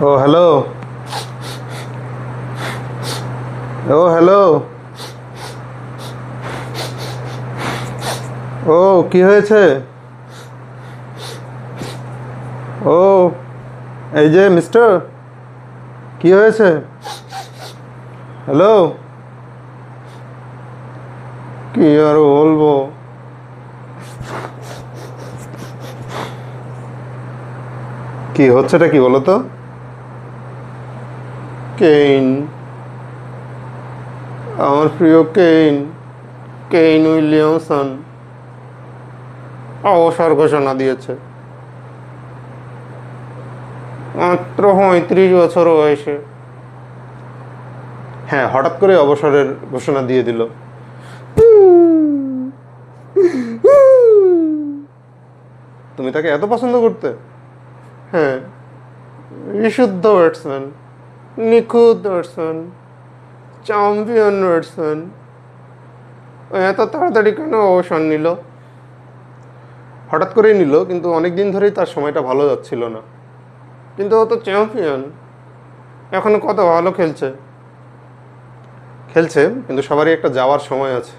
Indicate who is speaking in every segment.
Speaker 1: ও hello. ও hello. ও কি হয়েছে? ও এই যে মিস্টার, কি হয়েছে? হ্যালো। কি আর বলবো? কি হচ্ছেটা কি বলো তো? কেইন, আমার প্রিয় কেইন, কেইন উইলিয়ামসন অবসর ঘোষণা দিয়েছে মাত্র 35 বছর বয়সে। হ্যাঁ, হঠাৎ করে অবসরের ঘোষণা দিয়ে দিল। তুমি তাকে এত পছন্দ করতে? হ্যাঁ, বিশুদ্ধ ব্যাটসম্যান, নিখুঁত ব্যাটসম্যান, চ্যাম্পিয়ন ব্যাটসম্যান। এত তাড়াতাড়ি কেন অবসর নিল? হঠাৎ করেই নিল, কিন্তু অনেক দিন ধরেই তার সময়টা ভালো যাচ্ছিল না। কিন্তু ও তো চ্যাম্পিয়ন, এখনো কত ভালো খেলছে। খেলছে, কিন্তু সবারই একটা যাওয়ার সময় আছে।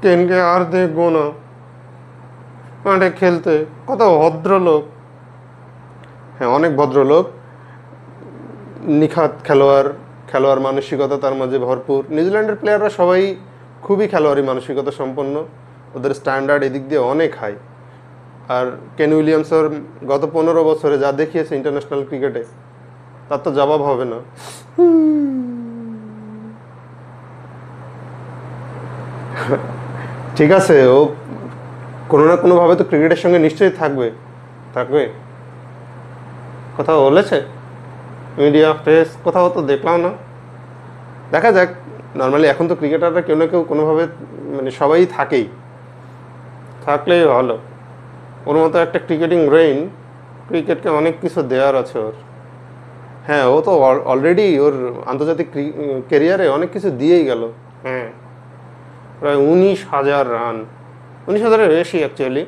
Speaker 1: কেনকে আর দেখবো না মাঠে খেলতে। কত ভদ্রলোক। হ্যাঁ, অনেক ভদ্রলোক, নিখাত খেলোয়াড়, খেলোয়াড় মানসিকতা তার মাঝে ভরপুর। নিউজিল্যান্ডের প্লেয়াররা সবাই খুবই খেলোয়াড়ি মানসিকতা সম্পন্ন, ওদের স্ট্যান্ডার্ড এদিক দিয়ে অনেক হাই। আর কেন উইলিয়ামসের গত 15 বছরে যা দেখিয়েছে ইন্টারন্যাশনাল ক্রিকেটে, তার তো জবাব হবে না। ঠিক আছে, ও কোনো না কোনোভাবে তো ক্রিকেটের সঙ্গে নিশ্চয়ই থাকবে। থাকবে, কোথাও বলেছে? মিডিয়া, প্রেস, কোথাও তো দেখলাম না। দেখা যাক। নর্মালি এখন তো ক্রিকেটাররা কেউ না কেউ কোনোভাবে, মানে সবাই থাকেই, থাকলেই ভালো। ওর মতো একটা ক্রিকেটিং ব্রেইন, ক্রিকেটকে অনেক কিছু দেওয়ার আছে ওর। হ্যাঁ, ও তো অলরেডি ওর আন্তর্জাতিক কেরিয়ারে অনেক কিছু দিয়েই গেল। হ্যাঁ, প্রায় 19,000 রান, 19,000-এর বেশি অ্যাকচুয়ালি।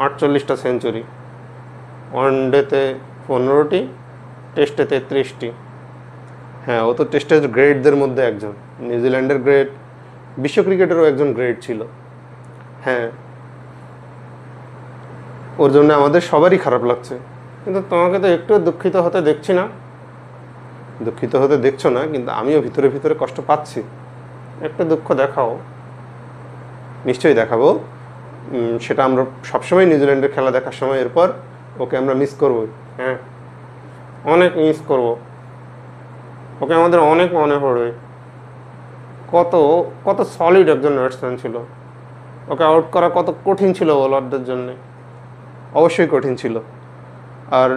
Speaker 1: 48টা সেঞ্চুরি, ওয়ানডেতে 15টি, টেস্টে 33টি। হ্যাঁ, ও তো টেস্টের গ্রেটদের মধ্যে একজন, নিউজিল্যান্ডের গ্রেট, বিশ্ব ক্রিকেটেরও একজন গ্রেট ছিল। হ্যাঁ, ওর জন্য আমাদের সবারই খারাপ লাগছে। কিন্তু তোমাকে তো একটু দুঃখিত হতে দেখছি না। দুঃখিত হতে দেখছো না, কিন্তু আমিও ভিতরে ভিতরে কষ্ট পাচ্ছি। একটু দুঃখ দেখাও। নিশ্চয়ই দেখাবো। সেটা আমরা সবসময় নিউজিল্যান্ডের খেলা দেখার সময় এরপর ওকে আমরা মিস করবো। হ্যাঁ, অনেক মিস করব। ওকে আমাদের অনেক মনে পড়বে। কত কত সলিড একজন ব্যাটসম্যান ছিল। ওকে আউট করা কত কঠিন ছিল বোলারদের জন্যে। অবশ্যই কঠিন ছিল। আর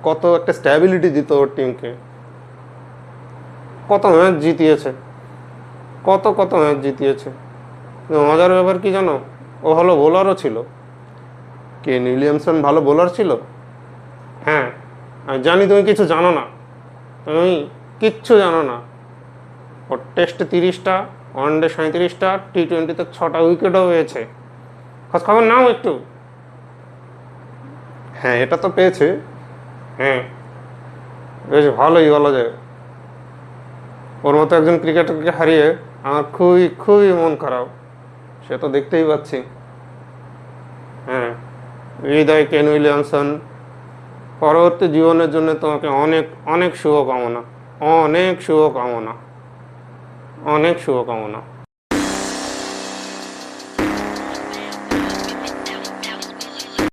Speaker 1: কত একটা স্ট্যাবিলিটি দিত ওর টিমকে। কত ম্যাচ জিতিয়েছে, কত কত ম্যাচ জিতিয়েছে। মজার ব্যাপার কি জানো? ও ভালো বোলারও ছিল। কেন উইলিয়ামসন ভালো বোলার ছিল। হ্যাঁ, আমি জানি তুমি কিছু জানো না। তুমি কিচ্ছু জানো না। ওর টেস্টে 30টা, ওয়ানডে 37টা, টি-20-তে 6টা উইকেটও পেয়েছে। খোঁজ খবর নাও একটু। হ্যাঁ, এটা তো পেয়েছে। হ্যাঁ, বেশ ভালোই বলা যায়। ওর মতো একজন ক্রিকেটারকে হারিয়ে আমার খুবই খুবই মন খারাপ। সে তো দেখতেই পাচ্ছি। হ্যাঁ, হৃদয় কেন উইলিয়ামসন, পরবর্তী জীবনের জন্য তোমাকে অনেক অনেক শুভকামনা, অনেক শুভকামনা, অনেক শুভকামনা।